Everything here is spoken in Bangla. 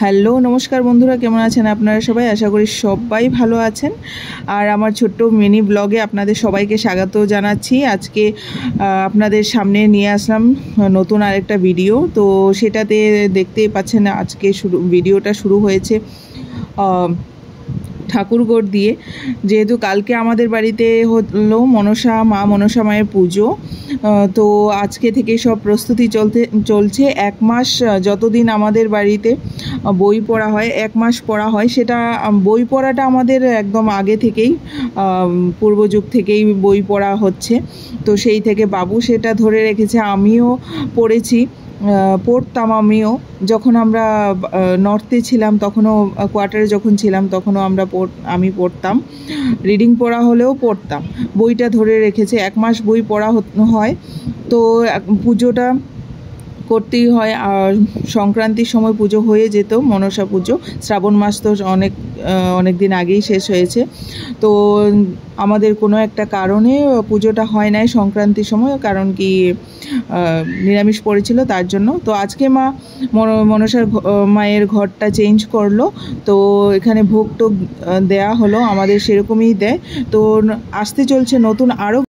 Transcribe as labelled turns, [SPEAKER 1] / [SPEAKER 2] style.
[SPEAKER 1] হ্যালো নমস্কার বন্ধুরা, কেমন আছেন আপনারা সবাই? আশা করি সবাই ভালো আছেন। আর আমার ছোট্ট মিনি ব্লগে আপনাদের সবাইকে স্বাগত জানাচ্ছি। আজকে আপনাদের সামনে নিয়ে আসলাম নতুন আরেকটা ভিডিও। তো সেটাতে দেখতেই পাচ্ছেন আজকে ভিডিওটা শুরু হয়েছে ঠাকুরঘর দিয়ে। যেহেতু কালকে আমাদের বাড়িতে হলো মা মনসা মায়ের পুজো, তো আজকে থেকে সব প্রস্তুতি চলছে। 1 মাস যতদিন আমাদের বাড়িতে বই পড়া হয়, 1 মাস পড়া হয়, সেটা বই পড়াটা আমাদের একদম আগে থেকেই, পূর্বযুগ থেকেই বই পড়া হচ্ছে। তো সেই থেকে বাবু সেটা ধরে রেখেছে, আমিও পড়তাম। আমিও যখন আমরা নর্থে ছিলাম, তখনও কোয়ার্টারে যখন ছিলাম, তখনও আমি পড়তাম। রিডিং পড়া হলেও পড়তাম। বইটা ধরে রেখেছে, 1 মাস বই পড়া হয়। তো পুজোটা করতেই হয়। আর সংক্রান্তির সময় পুজো হয়ে যেত, মনসা পুজো। শ্রাবণ মাস তো অনেক দিন আগেই শেষ হয়েছে। তো আমাদের কোনো একটা কারণে পুজোটা হয় নাই সংক্রান্তির সময়, কারণ কি নিরামিষ পড়েছিল তার জন্য। তো আজকে মনসার মায়ের ঘরটা চেঞ্জ করলো, তো এখানে ভোগ টোগ দেয়া হলো, আমাদের সেরকমই দেয়। তো আসতে চলছে নতুন আরও